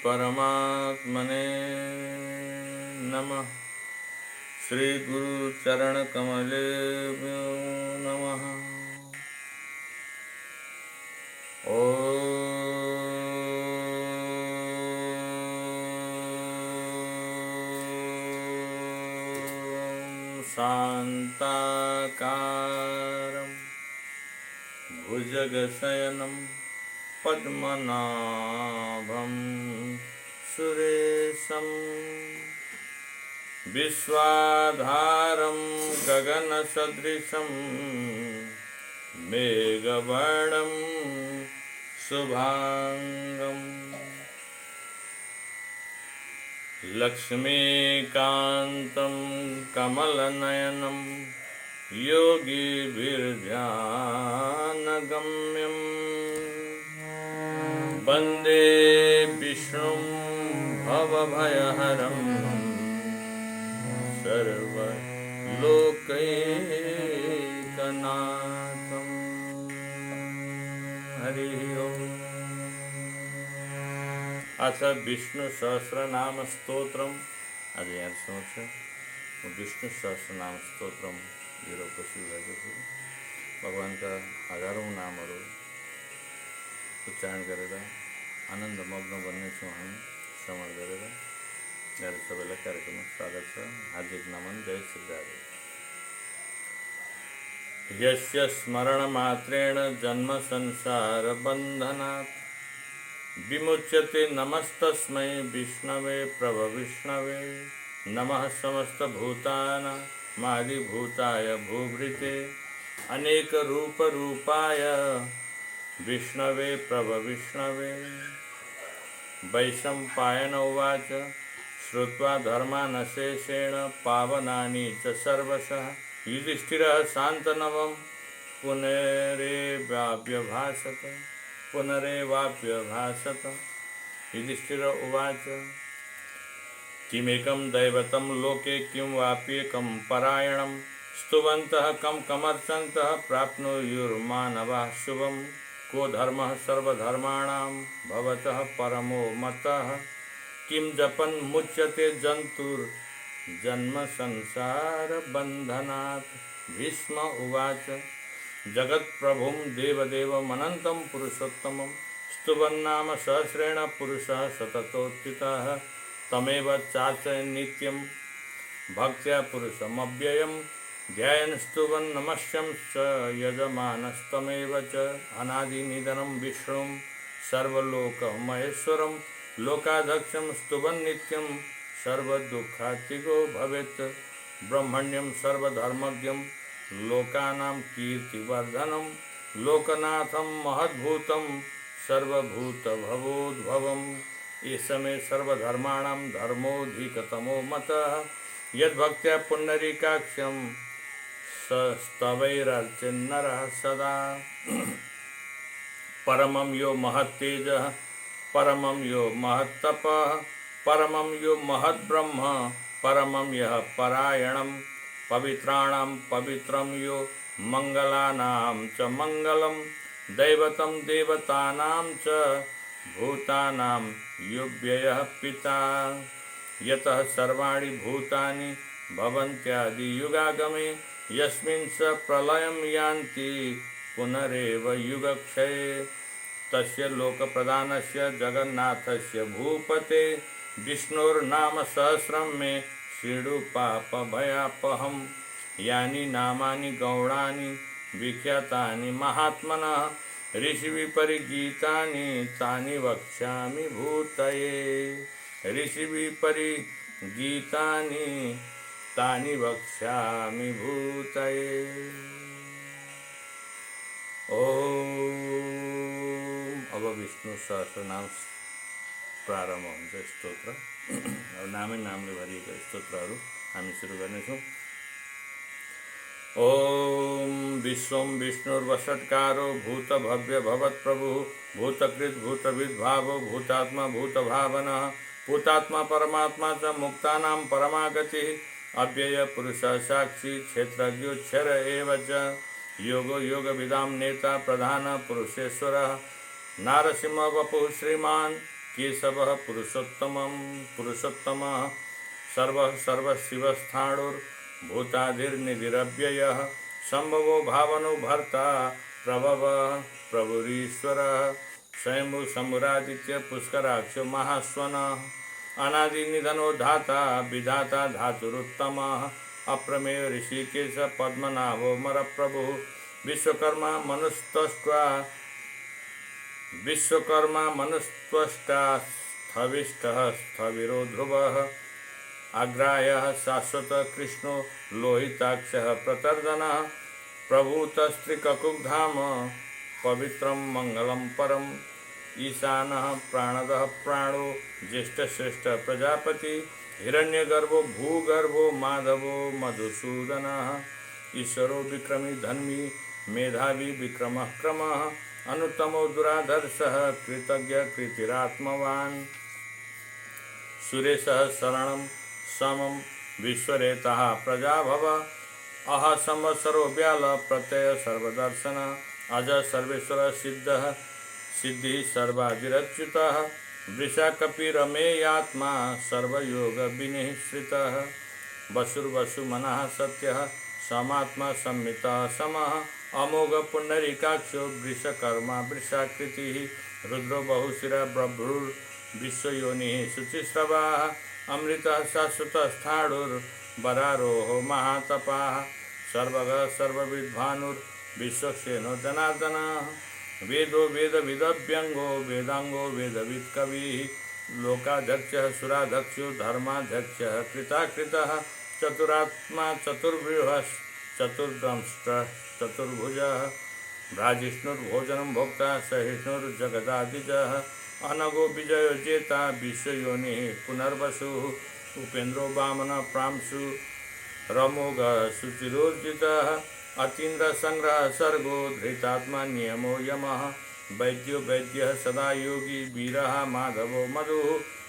परमात्मने नमः। श्री गुरु चरण कमलेभ्यो नमः। शान्ताकारं भुजगशयनं पद्मनाभं सुरेशं विश्वाधारं गगनसदृशं मेघवर्णं शुभांगं लक्ष्मीकान्तं कमलनयनं योगिभिर्ध्यानगम्यं वन्दे विष्णुं भवभयहरं सर्वलोकैकनाथं। हरि ओम। अथ विष्णु सहस्रनाम स्तोत्रम। आज यहाँ समक्ष विष्णु सहस्रनाम स्तोत्रम भगवान का हजारों नामहरू उच्चारण गरेर आनन्द मग्न बन्नेछौँ हामी श्रवण गरेर। यहाँहरू सबैलाई कार्यक्रममा स्वागत छ। हार्दिक नमन। जय श्री राधे। यस्य स्मरण मात्रेण जन्म संसार बन्धनात् विमुच्यते नमस्तस्मै विष्णवे प्रभविष्णवे। नमः समस्त भूतानामादिभूताय भूभृते अनेक रूप रूपाय विष्णवे प्रभविष्णवे। वैशम्पायन उवाच श्रुत्वा धर्मानशेषेण पावनानि च सर्वशः युधिष्ठिरः शान्तनवं पुनरेवाप्यभाषत। युधिष्ठिर उवाच किमेकं दैवतं लोके किं वाप्येकं परायणं स्तुवन्तः कं कमर्चन्तः प्राप्नुयुर्मानवाः शुभं। को धर्मः सर्वधर्माणां भवतः परमो मतः किं जपन् मुच्यते जन्तुर्जन्म संसार बन्धनात्। भीष्म उवाच जगत्प्रभुं देवदेवमनन्तं पुरुषोत्तमं स्तुवन्नाम सहस्रेण पुरुषः सततोत्थितः तमेव चार्चयन् नित्यं भक्त्या पुरुषमव्ययं ध्यायन् स्तुवन् नमस्यं च यजमानस्तमेव च। अनादिनिधनं विष्णुं सर्वलोकमहेश्वरं लोकाध्यक्षं स्तुवन् नित्यं सर्वदुःखातिगो भवेत्। ब्रह्मण्यं सर्वधर्मज्ञं लोकानां कीर्तिवर्धनं लोकनाथं महद्भूतं सर्वभूतभवोद्भवम्। ईशमे सर्वधर्माणां धर्मोऽधिकतमो मतः यद्भक्त्या पुण्डरीकाक्षं स्तवैरर्चन्नरः सदा। परमं यो महत्तेजः परमं यो महत्तपः परमं यो महद्ब्रह्म परमं यः परायणं पवित्राणां पवित्रं यो मंगलानां च मंगलं दैवतं देवतानां च भूतानां यो व्ययः पिता। यतः सर्वाणि भूतानि भवन्त्यादियुगागमे यस्मिन् स प्रलयं यान्ति पुनरेव युगक्षये। तस्य लोकप्रधानस्य जगन्नाथस्य भूपते विष्णोर्नाम सहस्रं मे शृणु पापभयापहं। यानि नामानि गौणानि विख्यातानि महात्मनः ऋषिविपरिगीतानि तानि वक्ष्यामि भूतये। ऋषिविपरिगीतानि तानि वक्ष्यामि भूतये। ओम। अब विष्णु सहस्रनाम प्रारम्भ हुन्छ स्तोत्र। अब नामै नामले भरिएका स्तोत्रहरू हामी सुरु गर्नेछौँ। ओम विश्वं विष्णुर्वषट्कारो भूतभव्य भवत्प्रभुः भूतकृत भूतविद्भावो भूतात्मा भूतभावनः भूतात्मा परमात्मा च मुक्तानां परमागतिः अव्यय पुरुषः साक्षी क्षेत्रज्ञोक्षर एव च योगो योगविदां नेता प्रधान पुरुषेश्वरः नारसिंह वपुः श्रीमान् केशवः पुरुषोत्तमः सर्वशिवस्थाणुर्भूतादिर्निधिरव्ययः संभवो भावनो भर्ता प्रभुरीश्वरः स्वयंभू शंभुरादित्य पुष्कराक्षो महास्वनः अनादिनिधनो धाता विधाता धातुरुत्तमः अप्रमेय ऋषिकेश पद्मनाभो मरप्रभुः विश्वकर्मा मनुस्त्वष्टा स्थविष्टः स्थविरो ध्रुवः अग्राह्यः शाश्वत कृष्णो लोहिताक्षः प्रतर्दनः प्रभूतस्त्रिककुग्धाम पवित्रं मङ्गलं परम् ईशानः प्राणदः प्राणो ज्येष्ठश्रेष्ठ प्रजापति हिरण्यगर्भो भूगर्भो माधवो मधुसूदनः ईश्वरो विक्रमी धन्वी मेधावी विक्रमः क्रमः अनुत्तमो दुराधर्षः कृतज्ञ कृतिरात्मवान् सुरेशः शरणं समं विश्वरेतः प्रजाभव अह संवत्सरो व्याल प्रत्यय सर्वदर्शन अज सर्वेश्वर सिद्धः सिद्धिः सर्वादिरच्युतः वृषाकपिरमेयात्मा सर्वयोगविनिःश्रितः वसुर्वसुमनः सत्यः समात्मा संमितः समः अमोघ पुण्डरीकाक्षो वृषकर्मा वृषाकृतिः रुद्रो बहुशिरा बभ्रुर्विश्वयोनिः शुचिस्रवाः अमृतः शाश्वतस्थाणुर्वरारोहो महातपाः सर्वगः सर्वविद्भानुर्विश्वक्सेनो जनार्दनः वेदो वेदविदभ्यङ्गो वेदांगो वेदवित्कविः लोकाध्यक्षः सुराध्यक्षो धर्माध्यक्षः कृताकृतः चतुरात्मा चतुर्व्यूहः चतुर्दंष्ट्रः चतुर्भुजः भ्राजिष्णुर्भोजनं भोक्ता सहिष्णुर्जगदादिजः अनगो विजयो जेता विश्वयोनिः पुनर्वसुः उपेन्द्रो वामन प्रांशु रमोघः शुचिरोर्जितः अतीन्द्र संग्रह सर्गो धृतात्मा नियमो यमः वैद्यो वैद्यः सदा योगी वीरः माधवो मधुः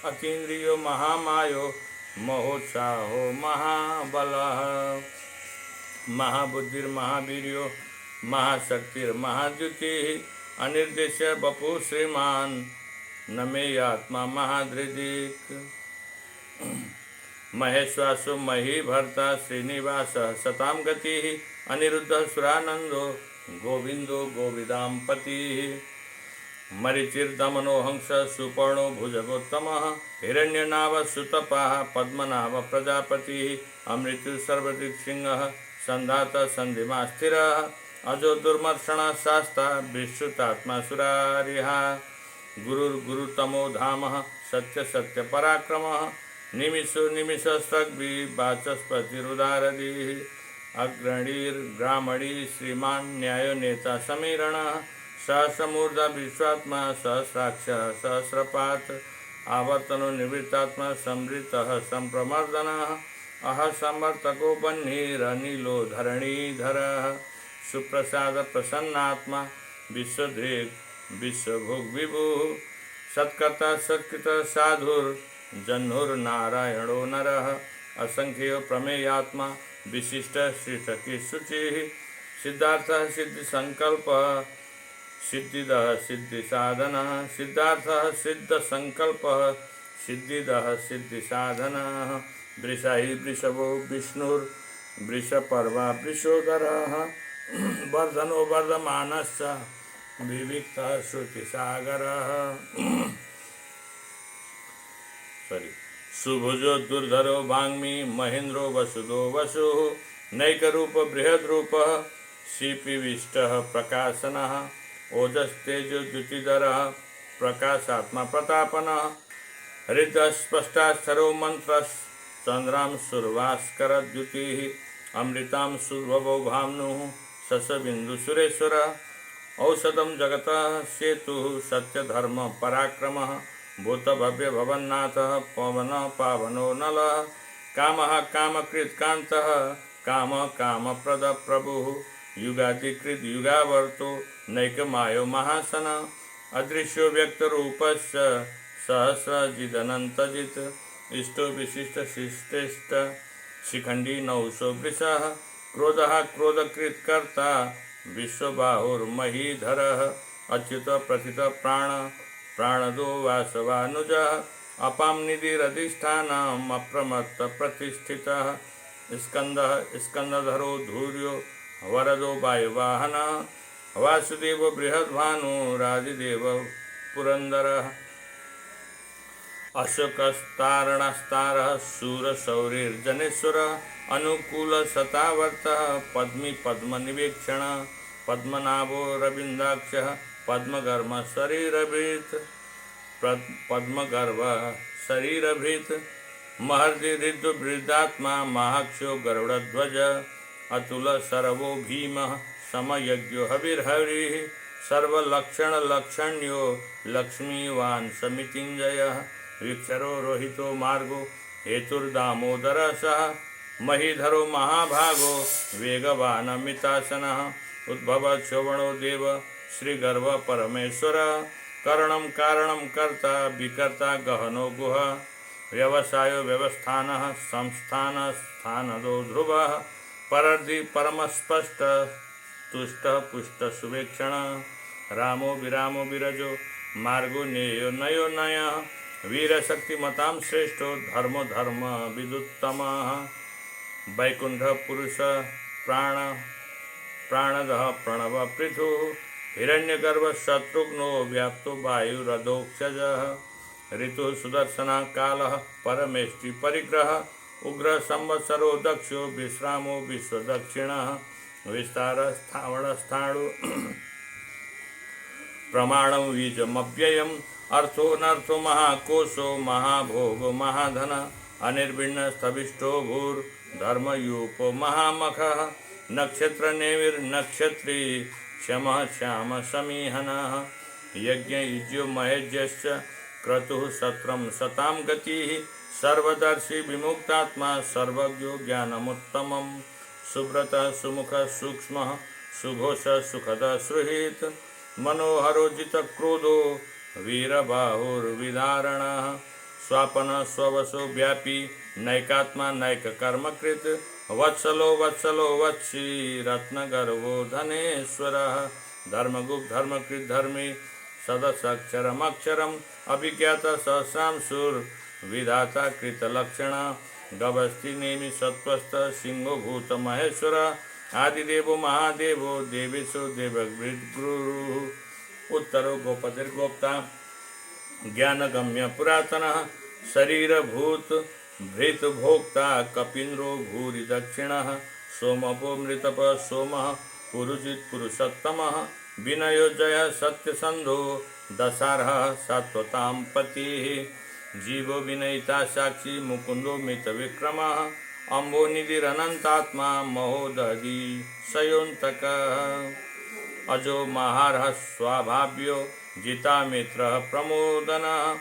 अतीन्द्रियो महामायो महोत्साहो महाबलः महाबुद्धिर्महावीर्यो महाशक्तिर्महाद्युतिः अनिर्देश्य बपु श्रीमान नमेयात्मा महाधृदिक् महेश्वासो मही भर्ता श्रीनिवासः सतां गतिः अनिरुद्धः सुरानंदो गोविंदो गोविदां पतिः मरीचिर्दमनो हंस सुपर्णो भुजगोत्तमः हिरण्यनाभ सुतपाः पद्मनाभ प्रजापतिः अमृत्यु सर्वदिक्सिंहः संधाता संधिमा स्थिरः अजो दुर्मर्षण शास्ता विश्रुतात्मा सुरारिः गुरुर्गुरुतमो धामः सत्य सत्य पराक्रमः निमिषो निमिषस्रग्भि वाचस्पतिरुदारदिः अग्रणीर्ग्रामणी श्रीमान न्यायो नेता समीरणः सहस्रमूर्धा विश्वात्मा सहस्राक्षः सहस्रपात आवर्तनो निवृत्तात्मा संवृतः संप्रमर्दनः अह संवर्तको बह्निरनिलो धरणीधरः सुप्रसाद प्रसन्नात्मा विश्वदृक् विश्वभोग विभुः सत्कर्ता सत्कृत साधुर्जह्नुर्नारायणो नरः असंख्यो प्रमेयात्मा विशिष्ट श्रीसखी शुचिः सिद्धार्थः सिद्धिसंकल्पः सिद्धिदः सिद्धिसाधनः सिद्धार्थः सिद्धसंकल्पः सिद्धिदः सिद्धिसाधनः वृषाहि वृषभो विष्णुर्वृषपर्वा वृषोदरः वर्धनो वर्धमानश्च विविक्तः श्रुतिसागरः सुभुजो दुर्धरो वाङ्मी महेन्द्रो वसुदो वसुः नैकरूप बृहद्रूपः शिपिविष्टः प्रकाशनः ओजस्तेजो द्युतिधरः प्रकाशात्मा प्रतापनः हृदस्पष्टाक्षरो मन्त्रः चन्द्रां सुर्वास्करद्युतिः अमृतां सुभवो भानुः शशबिन्दुसुरेश्वरः औषधं जगतः सेतुः सत्यधर्म पराक्रमः भूतभव्य भवन्नाथः पवनः पावनो नलः कामः कामकृत्कान्तः काम कामप्रद प्रभुः युगादिकृत युगावर्तो नैकमायो महासन अदृश्यो व्यक्तरूपस्य सहस्रजिदनन्तजित् इष्टो विशिष्ट शिष्टेष्ट शिखण्डी नौसो वृषः क्रोधः क्रोधकृत्कर्ता विश्वबाहुर्महीधरः अच्युत प्रथित प्राण प्राणदो वासवानुजः अपां निधिरधिष्ठानम् अप्रमत्त प्रतिष्ठितः स्कंदः स्कंदधरो धूर्यो वरदो वायुवाहनः वासुदेव बृहद्भानुरादिदेव पुरंदरः अशोकस्तारणस्तारः शूरशौरिर्जनेश्वरः अनुकूलशतावर्तः पद्मी पद्मनिवेक्षणः पद्मनाभो रविन्दाक्षः पद्मगर्भ शरीरभृत् महर्षि ऋतुवृद्धात्मा महाक्षो गरुड़ध्वज अतुल सरवो भीमः समयज्ञो हविर्हरिः सर्वलक्षणलक्षण्यो लक्ष्मीवान् समितिञ्जयः विक्षरो रोहितो मार्गो हेतुर्दामोदरः सः महीधरो महाभागो वेगवानमितासनः उद्भवक्षोभणो देव श्रीगर्भ परमेश्वरः करणं कारणं कर्ता विकर्ता गहनो गुह व्यवसायो व्यवस्थानः संस्थानस्थानदो ध्रुवः परर्धि परमस्पष्ट तुष्टः पुष्टः सुवेक्षणः रामो विरामो विरजो मार्गो नेयो नयो नयः वीरशक्तिमतां श्रेष्ठो धर्मो धर्म विदुत्तमः वैकुंठ पुरुष प्राणदः प्रणव पृथुः हिरण्यगर्भ शत्रुघ्नो व्याप्तो वायुरधोक्षजः ऋतु सुदर्शन कालः परमेष्टि परिग्रह उग्र संवत्सरो दक्षो विश्रामो विश्वदक्षिणः विस्तारस्थावणस्थाणु प्रमाणं बीजमव्ययम् अर्थोऽनर्थो महाकोशो महाभोगो महाधन अनिर्भिन्न स्थविष्टो भूर्धर्मयूपो महामखः नक्षत्रनेमिर्नक्षत्री क्षमः श्याम समीहनः यज्ञयुज्यो महेज्यश्च क्रतुः सत्रं सतां गतिः सर्वदर्शी विमुक्तात्मा सर्वज्ञो ज्ञानमुत्तमं सुव्रतः सुमुखः सूक्ष्मः सुघोषः सुखदः सुहृत् मनोहरो जितक्रोधो वीरबाहुर्विदारणः स्वापनः स्ववशो व्यापी नैकात्मा नैककर्मकृत् वत्सलो वत्सलो वत्सी रत्नगर्भो धनेश्वरः धर्मगुप्त धर्मकृत धर्मी सदसक्षरमक्षरम् अभिज्ञात सहस्रांशुर्विधाता कृतलक्षण गभस्ति नेमि सत्वस्थ सिंहो भूत महेश्वर आदिदेवो महादेवो देवेशो देवगुरुः उत्तरो गोपतिर्गोप्ता ज्ञानगम्य पुरातनः शरीरभूत भृतभोक्ता कपीन्द्रो भूरि दक्षिणः सोमपो मृतप सोमः पुरुजित् पुरुषोत्तमः विनयो जय सत्यसन्धो दशारः सात्वतां पतिः जीवो विनयिता साक्षी मुकुंदो मितविक्रमः अम्बोनिधिरनन्तात्मा महोदधि सयोन्तकः अजो महारः स्वाभाव्यो जिता मित्रः प्रमोदनः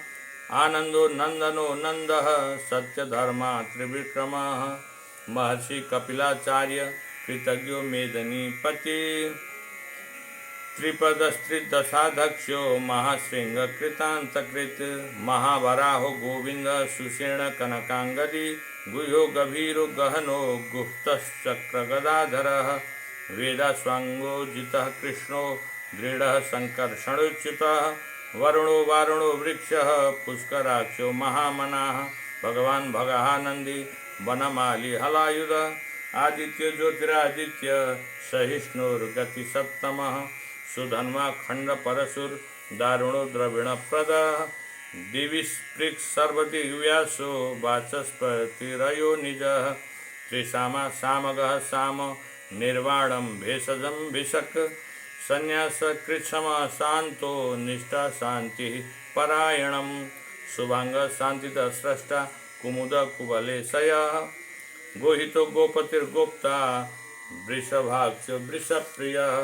आनंदो नंदनो नंदः सत्यधर्मा त्रिविक्रमः महर्षि कपिलाचार्य कृतज्ञो मेदनीपति त्रिपदस्त्रिदशाध्यक्षो महाशृंग कृतांतकृत महावराहो गोविंद सुषेण कनकांगदी गुह्यो गभीरो गहनो गुप्तश्चक्रगदाधरः वेदास्वांगो जितः कृष्णो दृढ़ः संकर्षणोच्युतः वरुणो वारुणो वृक्षः पुष्कराक्षो महामनाः भगवान् भगानंदी वनमाली हलायुध आदित्य ज्योतिरादित्य सहिष्णुर्गति सप्तमः सुधन्वा खंड परशुर दारुणो द्रविण प्रद दिविस्पृक् सर्वदिव्यासो वाचस्पतिरयो निजः त्रिसामा सामगः साम निर्वाणं भेषजं भिषक् संन्यास कृच्छम शांतो निष्ठा शांति परायणम शुभांग शांतिद स्रष्टा कुमुद कुवलेशयः गोहितो गोपतिर्गोप्ता वृषभाक्ष वृषप्रियः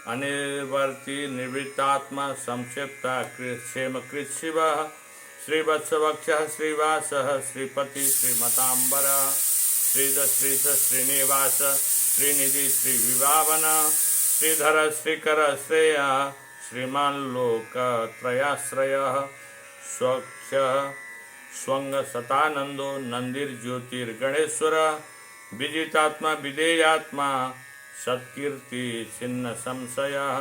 अनिर्वर्ति निवृत्तात्मा संक्षिप्ता क्षेम कृच्छिवः श्रीवत्सवक्षः श्रीवासः श्रीपति श्रीमतांबरः श्रीधश्रीश श्रीनिवास श्रीनिधि श्रीविभावन श्रीधर श्रीकर श्रेय श्रीमान् लोकत्रयाश्रयः स्वक्ष स्वंग सतानंदो नंदिर्ज्योतिर्गणेश्वर विजितात्मा विधेयात्मा सत्कीर्ति छिन्न संशयः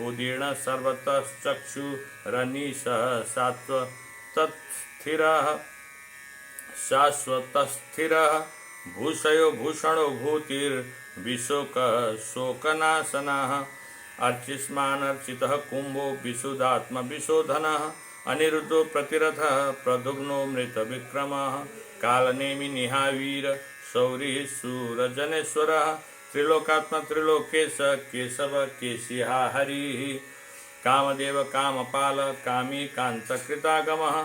उदीर्ण सर्वतश्चक्षुरनीशः सात्वतस्थिरः शाश्वतस्थिरः भूषयो भूषणो भूतिर्विशोकशोकनाशनः अर्चिष्मानर्चितः कुम्भो विशुद्धात्मविशोधनः अनिरुद्धो प्रतिरथः प्रद्युम्नो मृतविक्रमः कालनेमि निहावीर शौरिः शूरजनेश्वरः त्रिलोकात्मा त्रिलोकेश केशव केशिहा हरिः कामदेव कामपाल कामी कान्तकृतागमः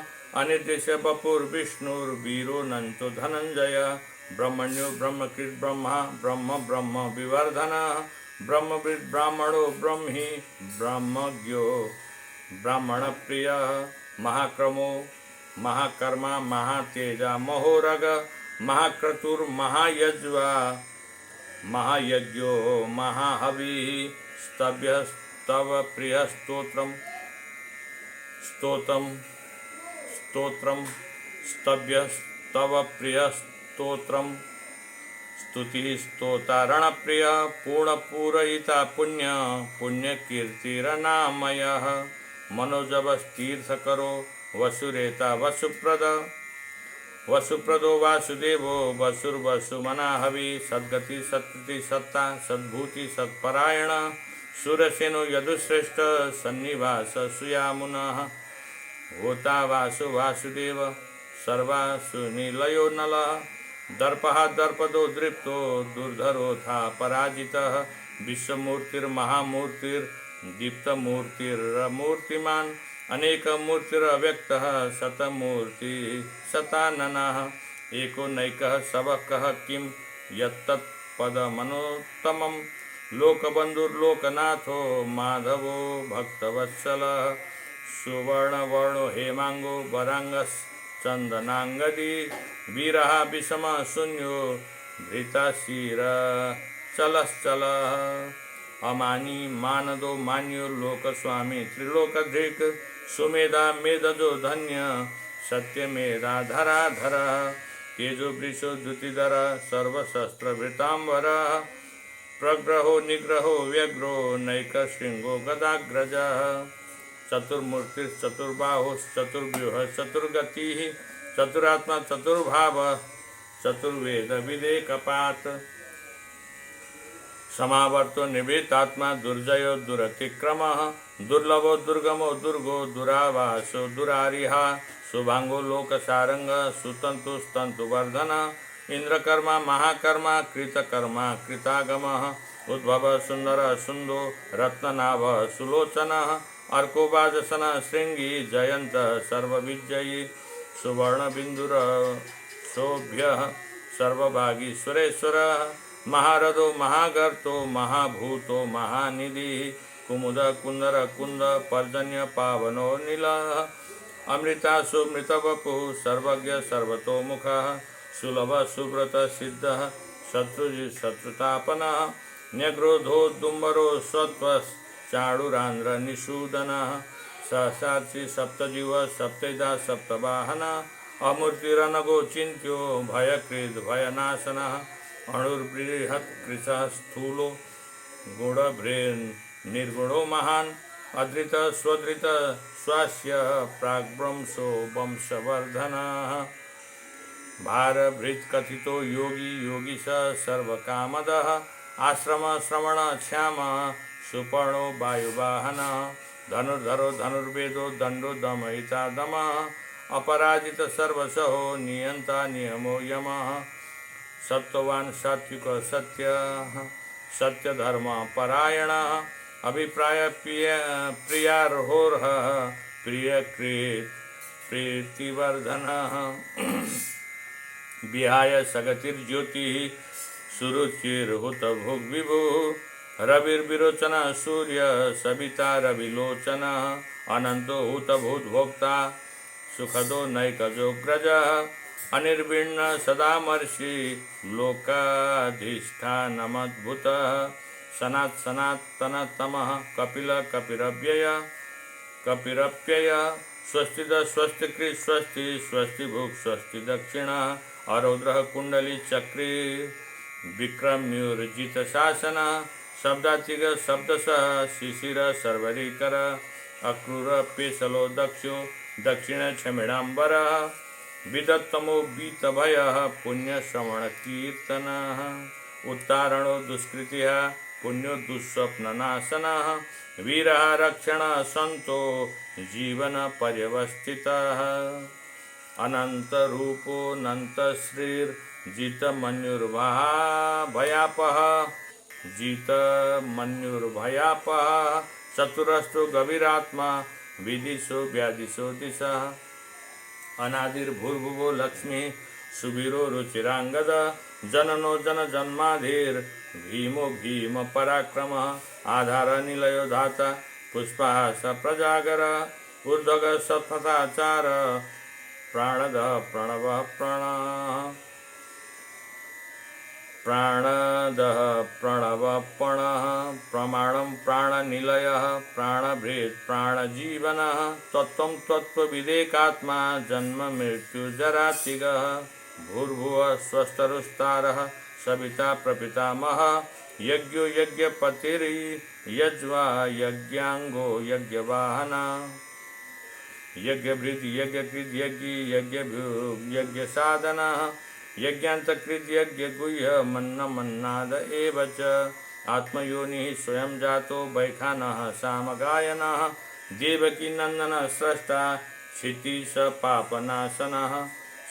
अनिर्देश्य बपुर्विष्णुर्वीरो नन्तो धनञ्जय ब्रह्मण्यो ब्रह्मकृत् ब्रह्मा ब्रह्म ब्रह्म विवर्धनः ब्रह्मविद् ब्राह्मणो ब्रह्मी ब्रह्मज्ञो ब्राह्मणप्रियः महाक्रमो महाकर्मा महातेजा महोरग महाक्रतुर्महायज्वा महायज्ञो महाहविः स्तव्यस्तव प्रियः स्तोत्रम् स्तव्यस्तव प्रियः स्तोत्रम् स्तुतिः स्तोतारणप्रिय पूर्णपूरयिता पुण्य पुण्यकीर्तिरनामयः मनोजवस्तीर्थकरो वसुरेता वसुप्रदो वासुदेवो वसुर्वसुमनाहवि सद्गति सत्कृति सत्ता सद्भूति सत्परायण सुरसेनो यदुश्रेष्ठ सन्निवास सुयामुनः होता वासु वासुदेव सर्वासु निलयो नलः दर्पः दर्पदो दृप्तो दुर्धरोथा पराजितः विश्वमूर्तिर्महामूर्तिर्दीप्तमूर्तिर्मूर्तिमान् अनेकमूर्तिरव्यक्तः शतमूर्ति शताननः एको नैकः सबकः किं यत्तत्पदमनोत्तमं लोकबन्धुर्लोकनाथो माधवो भक्तवत्सलः सुवर्णवर्णो हेमांगो वरांगश्चन्दनांगदी वीरः विषमः शून्यो धृतशिरः चलश्चलः अमानी मानदो मान्यो लोकस्वामी त्रिलोकधृक् सुमेधा मेधजो धन्य सत्यमेधाधराधरः तेजो वृषो द्युतिधर सर्वशस्त्रभृतांबरः प्रग्रहो निग्रहो व्यग्रो नैकशृंगो गदाग्रजः चतुर्मूर्तिश्चतुर्बाहुश्चतुर्व्यूहः चतुर्गतिः चतुरात्मा चतुर्भावः चतुर्वेद विदेकपात् समावर्तो निवृत्तात्मा दुर्जयो दुरतिक्रमः दुर्लभो दुर्गमो दुर्गो दुरावासो दुरारिहा शुभांगो लोकसारंग सुतंतुस्तंतुवर्धन इंद्रकर्मा महाकर्मा कृतकर्मा कृतागमः उद्भव सुंदर सुंदो रत्ननाभ सुलोचनः अर्कोबाजसन श्रृंगी जयंत सर्वविजयी सुवर्णबिंदुर शोभ्यः सर्वभागी सुरेश्वरः महारथो महागर्तो महाभूतो महानिधि कुमुद कुंदर कुंद पर्जन्य पावनो नीलः अमृतासु मृतवपु सर्वज्ञ सर्वतोमुखः सुलभ सुव्रत सिद्धः शत्रुजित् शत्रुतापनः न्यग्रोधोद्दुम्बरो सत्त्वश्चाणुरान्ध्र निषूदनः सहसाक्षी सप्तजीव सप्तधा सप्तवाहनः अमूर्तिरनगो चिन्त्यो भयकृद् भयनाशनः अणुर्बृहत्कृशः स्थूलो गुणभ्रेर्निर्गुणो महान् अधृत स्वधृत स्वास्य प्राग्भ्रंशो वंशवर्धनः भारभृत्कथितो योगी योगीश सर्वकामदः आश्रम श्रवण क्षाम सुपर्णो वायुवाहनः धनुर्धरो धनुर्वेदो दण्डो दमयिता दमः अपराजित सर्वसहो नियंता नियमो यमः सत्ववान् सात्विक सत्य सत्यधर्म परायणः अभिप्राय प्रियार्होर्हः प्रियकृत् प्रीतिवर्धनः विहाय सगतिर्ज्योतिः सुरुचिर्हुतभुग्विभुः रविर्विरोचन सूर्य सविता रविलोचनः अनंतो हुतभूतभोक्ता सुखदो नैकजोग्रजः अनिर्विण्ण सदामर्षि लोकाधिष्ठानमद्भुतः सनातनतमः कपिल कपिरप्यय स्वस्तिद स्वस्तिकृत् स्वस्ति स्वस्तिभुक् स्वस्ति दक्षिणः अरौद्रः कुण्डली चक्री विक्रम्युर्जितशासनः शब्दातिग शब्दश शिशिर सर्वरीकर अक्रूर पेशलो दक्षो दक्षिण क्षमिणांबर विदत्तमो बीतभय पुण्यश्रवण कीर्तन उत्तारणो दुष्कृतिः पुण्यो दुःस्वप्ननाशनः वीरः रक्षण संतो जीवन पर्यवस्थितः अनंत रूपो अनंत श्रीर जित मन्युर्भयापः जित मन्युर्भयापः चतुरस्तु गभीरात्मा विदिशो व्यादिशो दिशा अनादिर्भूर्भुवो लक्ष्मी सुबीरो रुचिरांगद जननो जन जन्माधीर भीमो भीम पराक्रम आधार निलयो धाता पुष्पास प्रजागर ऊर्ध्वग सत्पथाचार प्राणद प्रणव प्रण प्राणदः प्रणवपणः प्रमाणं प्राणनिलयः प्राणभृत् प्राणजीवनः तत्त्वं तत्त्वविदेकात्मा जन्ममृत्युजरातिगः भूर्भुवः स्वस्तरुस्तारः सविता प्रपितामहः यज्ञो यज्ञपतिर्यज्वा यज्ञाङ्गो यज्ञवाहना यज्ञभृत् यज्ञकृत् यज्ञी यज्ञसाधनः यज्ञान्तकृत यज्ञ गुह्य मन्न मन्नाद एव च आत्मयोनिः स्वयं जातो वैखानः सामगायनः देवकी नन्दनः स्रष्टा क्षितिश पापनाशनः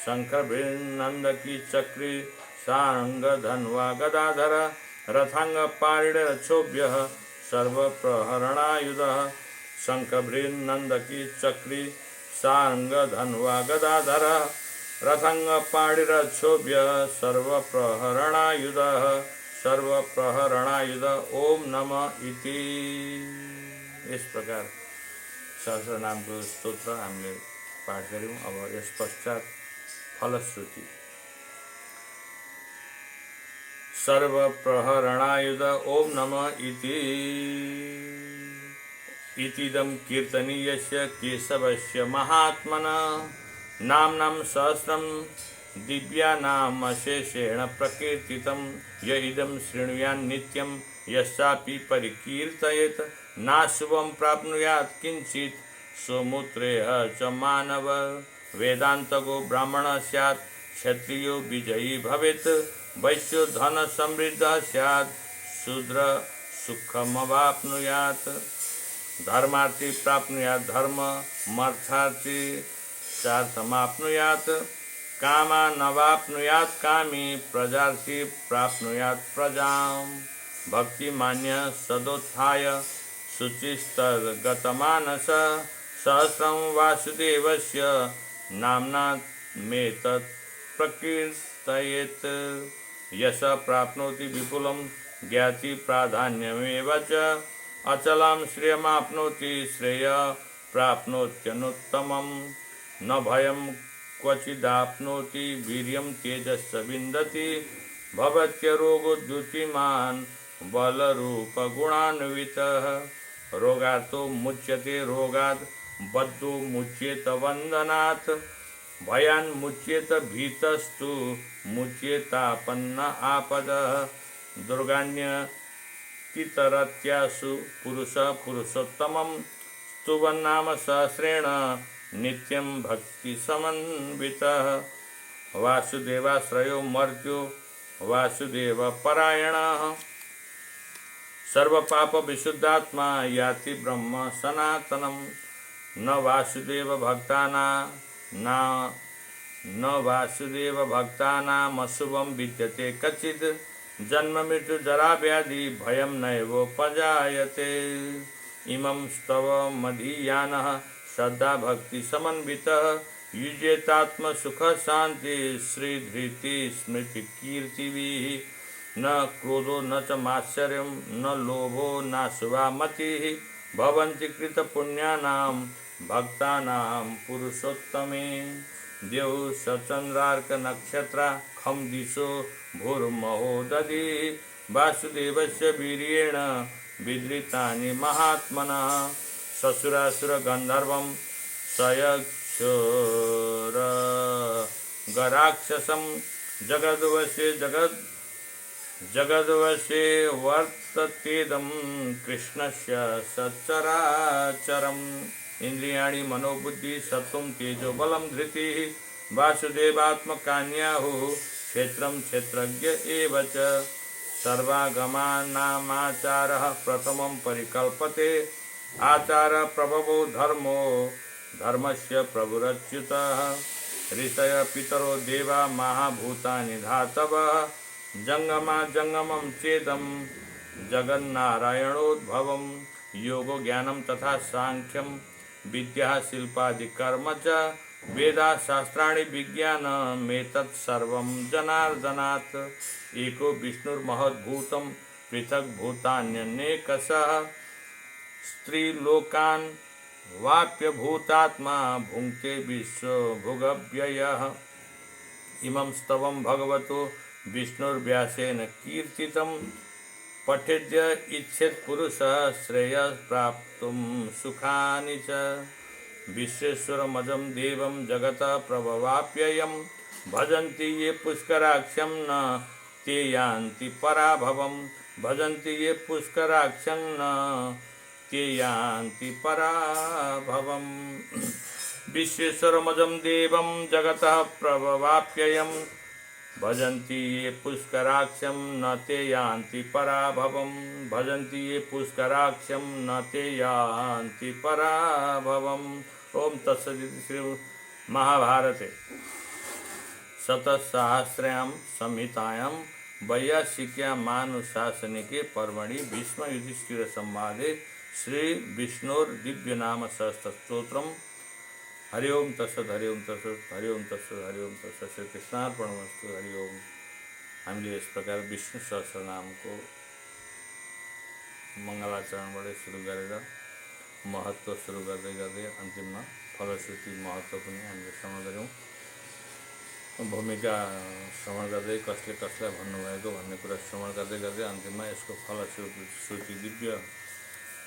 शङ्खभिर्नन्दकी चक्री सारङ्गधन्वा गदाधर रथाङ्गपाणिरक्षोभ्यः सर्वप्रहरणायुधः शङ्खभिर्नन्दकी चक्री सारङ्गधन्वा गदाधर रथाङ्गपाणिरक्षोभ्य सर्वप्रहरणायुधः सर्वप्रहरणायुध ओम नमः इति। इस प्रकार सहस्र नाम को स्तोत्र हामीले पाठ गऱ्यौँ। अब यस पश्चात फलश्रुति सर्वप्रहरणायुध ओम नमः इति। इतिदं कीर्तनीयस्य केशवस्य महात्मनः नाम्नां सहस्रं दिव्यानामशेषेण प्रकीर्तितं य इदं शृणुयान् नित्यं यस्यापि परिकीर्तयेत् नाशुभं प्राप्नुयात् किञ्चित् सुमूत्रेह च मानव वेदान्तगो ब्राह्मणः स्यात् क्षत्रियो विजयी भवेत् वैश्यो धनसमृद्धः स्यात् शूद्र सुखमवाप्नुयात् धर्मार्थी प्राप्नुयात् धर्म मर्थार्थी समाप्नुयात् कामानवाप्नुयात् कामी प्रजार्थी प्राप्नुयात् प्रजां भक्तिमान्य सदोत्थाय शुचिस्तद्गतमानस सहस्रं वासुदेवस्य नाम्ना मेतत् प्रकीर्तयेत् यश प्राप्नोति विपुलं ज्ञाति प्राधान्यमेव च अचलं श्रेयमाप्नोति श्रेय प्राप्नोत्यनुत्तमम् न भयं क्वचिदाप्नोति वीर्यं तेजस्स विन्दति भवत्यरोगोद्युतिमान् बलरूपगुणान्वितः रोगातो मुच्यते रोगात् बद्धो मुच्येत वन्दनात् भयान् मुच्येत भीतस्तु मुच्येतापन्न आपदः दुर्गान्यतितरत्यासु पुरुषः पुरुषोत्तमं स्तुवन्नाम सहस्रेण नित्यं भक्ति समन्वितः वासुदेवाश्रयो मर्त्यो वासुदेव परायणः सर्वपाप विशुद्धात्मा याति ब्रह्म सनातनं न वासुदेव भक्तानामशुभं विद्यते कचित् जन्म मृत्यु जरा व्याधि भयं नैवोपजायते इमं स्तव मदीयानः श्रद्धा भक्ति समन्वितः युज्येतात्म सुख शांति श्री धृति स्मृति कीर्तिभिः न क्रोधो न च मात्सर्यं न लोभो न शुभा मतिः भवन्ति कृत पुण्यानां भक्तानां पुरुषोत्तमे देव सचंद्रार्क नक्षत्रा खम दिशो भूर्महो दधि वासुदेवस्य वीर्येण विदृतानि महात्मनः ससुरासुर गंधर्वं सयक्षोर गराक्षसं जगद्वशे जगद जगद्वशे वर्ततेदं कृष्णस्य सच्चराचरम् इंद्रियाणि मनोबुद्धि सत्त्वं तेजो बलं धृतिः वासुदेवात्मकान्याहुः क्षेत्रं क्षेत्रज्ञ एव च सर्वागमानामाचारः प्रथमं परिकल्पते आचार प्रभवो धर्मो धर्मस्य प्रभुरच्युतः ऋषय पितरो देवा महाभूतानि धातवः जंगमा जंगमं चेदं जगन्नारायणोद्भवं योगो ज्ञानं तथा सांख्यं विद्या शिल्पादि कर्म च वेदा शास्त्राणि विज्ञानमेतत् सर्वं जनार्दनात् एको विष्णुर्महद्भूतं पृथक् भूतान्यनेकशः स्त्रीलोकान् वाप्य भूतात्मा भुङ्क्ते विश्वभुगव्ययः इमं स्तवं भगवतो विष्णुर्व्यासेन कीर्तितं पठेद्य इच्छेत् पुरुषः श्रेयः प्राप्तुं सुखानि च विश्वेश्वरमजं देवं जगतः प्रभवाप्ययं भजन्ति ये पुष्कराक्षं न ते यान्ति पराभवं भजन्ति ये पुष्कराक्षं न ते यान्ति पराभवं विश्वेश्वरमजं देवं जगतः प्रभवाप्ययं भजन्ति ये पुष्कराक्षं न ते यान्ति पराभवं भजन्ति ये पुष्कराक्षं न ते यान्ति पराभवम्। ओम तत्सदिति श्री महाभारते शतसहस्र्यां संहितायां वैयासिक्यां मानुशासनिके पर्वणि भीष्म युधिष्ठिर संवादे श्री विष्णुर्दिव्य नाम सहस्त्रस्तोत्रम। हरि ओम तत्सत हरि ओम तत्सत हरि ओम तत्सत हरि ओम तत्सत श्री कृष्णार्पणमस्तु हरि ओम। हामीले इस प्रकार विष्णु सहस्रनाम को मङ्गलाचरणबाट सुरु गरेर महत्त्व सुरु गर्दै गर्दै अन्तिममा फलश्रुति महत्त्व पनि हामीले श्रवण गऱ्यौँ। भूमिका श्रवण गर्दै कसले कसलाई भन्नुभएको भन्ने कुरा श्रवण गर्दै गर्दै अन्तिममा यसको फलश्रुति दिव्य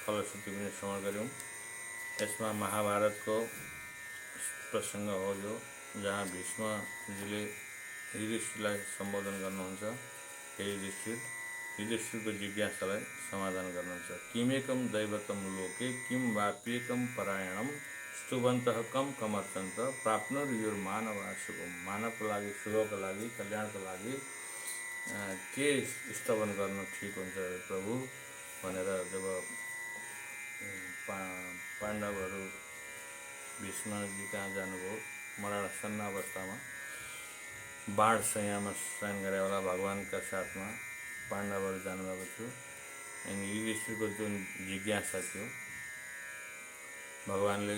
फलश्रुति पनि श्रवण गऱ्यौँ। यसमा महाभारतको प्रसङ्ग हो जो जहाँ भीष्मजीले युधिष्ठिरलाई सम्बोधन गर्नुहुन्छ। हे युधिष्ठिरको जिज्ञासालाई समाधान गर्नुहुन्छ। किमेकं दैवतं लोके किं वाप्येकं परायणं स्तुवन्तः कम कमर्चन्त प्राप्नुर्युर्मानवा शुभम। मानवको लागि शुभको लागि कल्याणको लागि के स्तवन गर्नु ठिक हुन्छ प्रभु भनेर जब पाण्डवहरू भीष्मजी कहाँ जानुभयो मरणासन्न अवस्थामा बाणशय्यामा शयन गरेवाला भगवानका साथमा पाण्डवहरू जानुभएको थियो। अनि युधिष्ठिरको जुन जिज्ञासा थियो भगवानले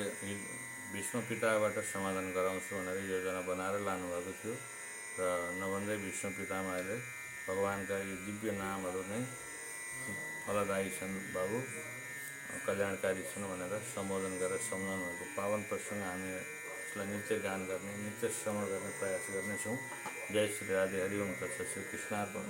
भीष्म पिताबाट समाधान गराउँछु भनेर योजना बनाएर लानुभएको थियो र नभन्दै भीष्म पितामहले भगवानका यी दिव्य नामहरू नै फलदायी छन् बाबु कल्याणकारी छन् भनेर सम्बोधन गरेर सम्झाउनु भएको पावन प्रसङ्ग हामी यसलाई नित्य गान गर्ने नित्य श्रवण गर्ने प्रयास गर्नेछौँ। जय श्री राधे हरि ओम तत्सत श्री कृष्णार्पण।